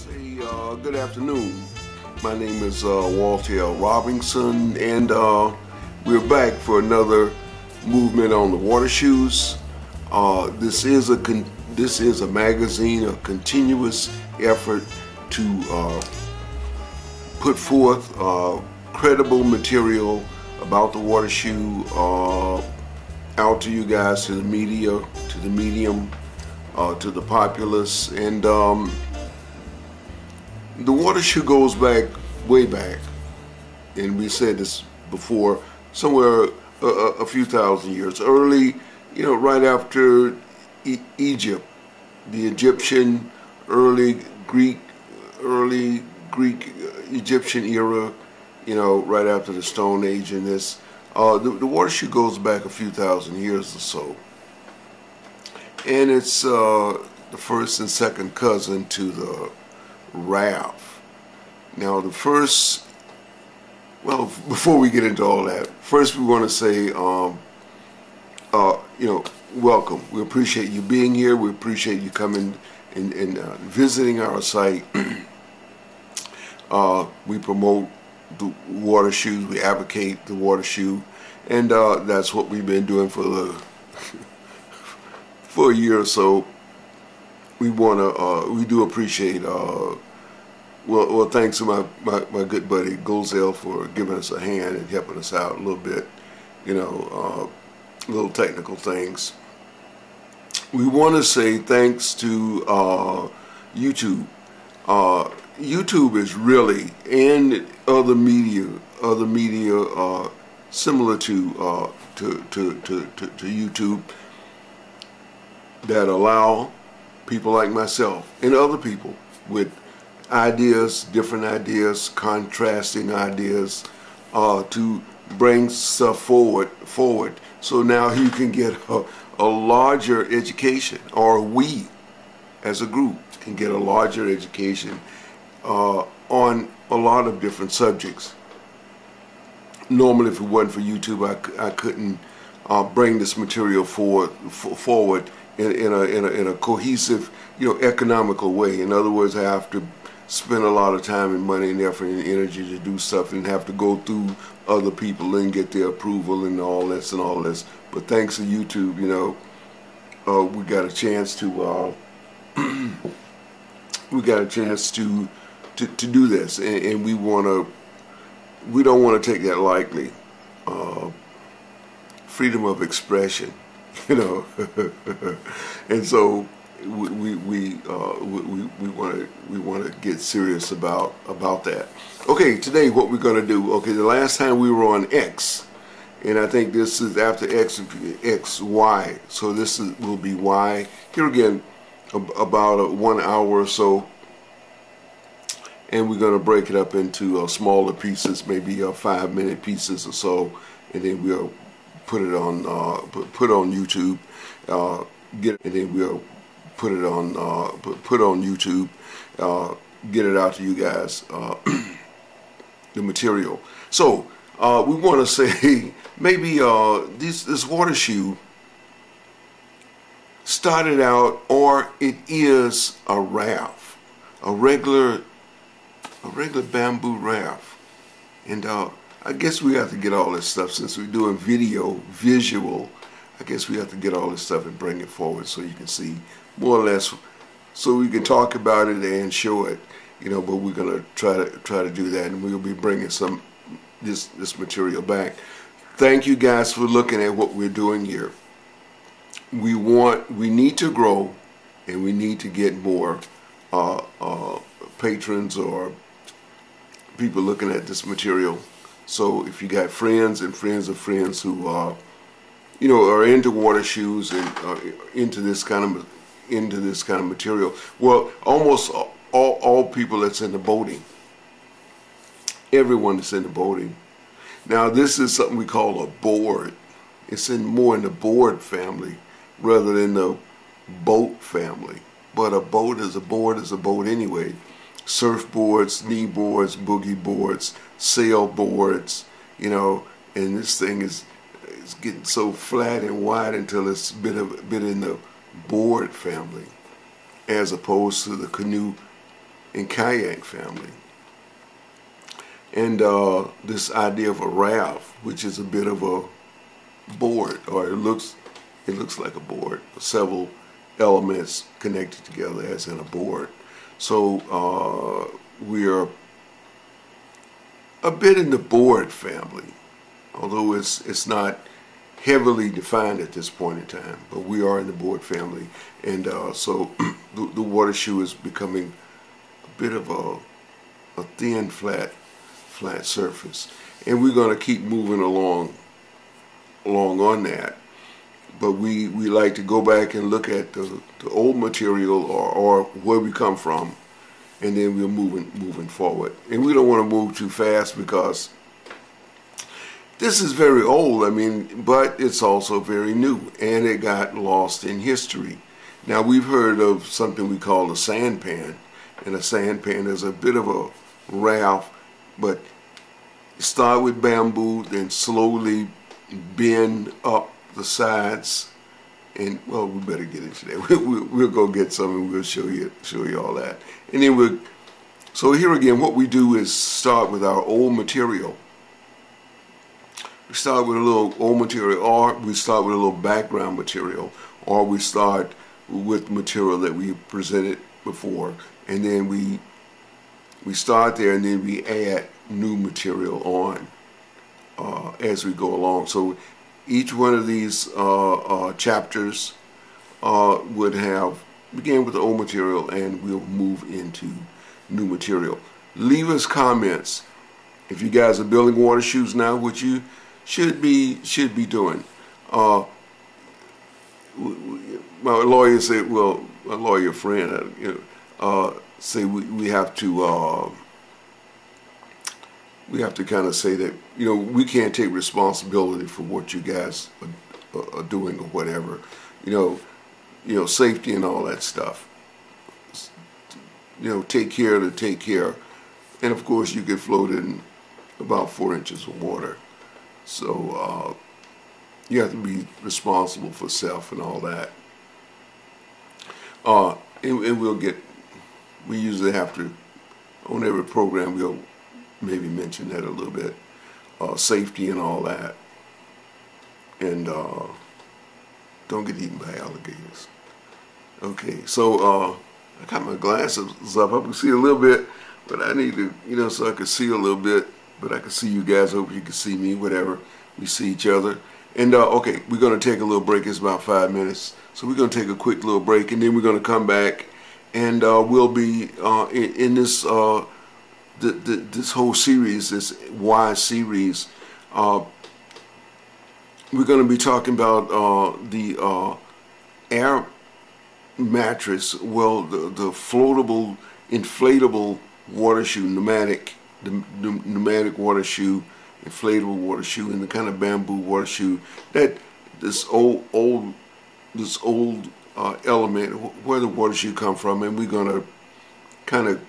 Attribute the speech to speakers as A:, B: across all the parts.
A: Good afternoon. My name is Walter L. Robinson, and we're back for another movement on the water shoes. This is a magazine, a continuous effort to put forth credible material about the water shoe out to you guys, to the media, to the medium, to the populace, and the water shoe goes back, way back, and we said this before, somewhere a few thousand years early, right after Egypt, the Egyptian, early Greek, Egyptian era, right after the Stone Age. And this, the water shoe goes back a few thousand years or so, and it's the first and second cousin to the raft. Now before we get into all that, first we want to say, welcome. We appreciate you being here. We appreciate you coming and visiting our site. We promote the water shoes. We advocate the water shoe, and that's what we've been doing for a year or so. We do appreciate, well, thanks to my good buddy Gozell for giving us a hand and helping us out a little bit, little technical things. We want to say thanks to YouTube. YouTube is really, and other media similar to YouTube, that allow people like myself and other people with ideas, different ideas, contrasting ideas, to bring stuff forward. So now you can get a larger education, or we as a group can get a larger education on a lot of different subjects. Normally, if it wasn't for YouTube, I couldn't bring this material forward in a cohesive, economical way. In other words, I have to spend a lot of time and money and effort and energy to do stuff, and have to go through other people and get their approval and all this. But thanks to YouTube, we got a chance to to do this, and we don't want to take that lightly. Freedom of expression, and so we want to get serious about that. Okay, today what we're going to do. Okay, the last time we were on X, and I think this is after X, Y. So this will be Y. Here again, about 1 hour or so, and we're going to break it up into smaller pieces, maybe 5-minute pieces or so, and then we'll put it on YouTube. And then we'll put it on YouTube. Get it out to you guys, the material. So we want to say maybe this water shoe started out, or it is a raft, a regular bamboo raft, and I guess we have to get all this stuff, since we're doing visual. I guess we have to get all this stuff and bring it forward so you can see more or less, so we can talk about it and show it, but we're gonna try to do that, and we'll be bringing this material back. Thank you guys for looking at what we're doing here. We need to grow, and we need to get more patrons or people looking at this material. So if you got friends and friends of friends who are into water shoes and into this kind of material, well, almost all people that's in the boating, everyone that's in the boating. Now this is something we call a board. It's more in the board family rather than the boat family. But a boat is a boat anyway. Surfboards, knee boards, boogie boards, sail boards, and this thing is getting so flat and wide until it's been in the board family, as opposed to the canoe and kayak family. And this idea of a raft, which is a bit of a board, or it looks like a board, several elements connected together as in a board. So we are a bit in the board family, although it's not heavily defined at this point in time, but we are in the board family. And so the water shoe is becoming a bit of a thin, flat surface, and we're going to keep moving along on that. But we like to go back and look at the old material or where we come from, and then we're moving forward. And we don't want to move too fast because this is very old, I mean, but it's also very new, and it got lost in history. Now, we've heard of something we call a sampan, and a sampan is a bit of a raft, but start with bamboo, then slowly bend up the sides, and well, we better get into that. We'll go get some and we'll show you all that. And then so here again, what we do is start with our old material. We start with a little old material, or we start with a little background material, or we start with material that we presented before, and then we start there, and then we add new material on as we go along. So each one of these chapters would begin with the old material, and we'll move into new material. Leave us comments if you guys are building water shoes now, which you should be doing. My lawyer said, well, a lawyer friend, say we have to kind of say that, we can't take responsibility for what you guys are doing or whatever, safety and all that stuff. Take care to take care, and of course you get floated in about 4 inches of water. So you have to be responsible for self and all that. And we usually have to, on every program, we'll maybe mention that a little bit, safety and all that, and don't get eaten by alligators. Okay, so I got my glasses up. I can see a little bit, but I need to, so I can see a little bit, but I can see you guys. Hope you can see me, whatever. We see each other. And okay, we're going to take a little break. It's about 5 minutes. So we're going to take a quick little break, and then we're going to come back, and we'll be in this this whole series, this Y series. We're going to be talking about the air mattress, well, the floatable, inflatable water shoe, pneumatic water shoe, inflatable water shoe, and the kind of bamboo water shoe that this old element, where the water shoe come from, and we're going to kind of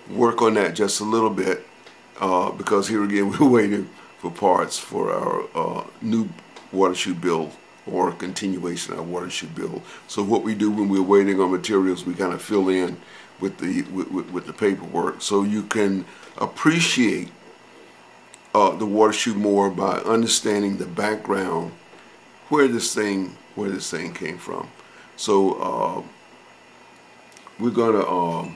A: work on that just a little bit because here again we're waiting for parts for our new water shoe build, or a continuation of our water shoe build. So what we do when we're waiting on materials, we kind of fill in with the paperwork, so you can appreciate the water shoe more by understanding the background, where this thing came from. So we're gonna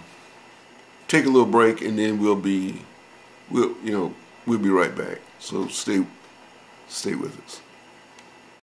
A: take a little break, and then we'll be right back. So stay with us.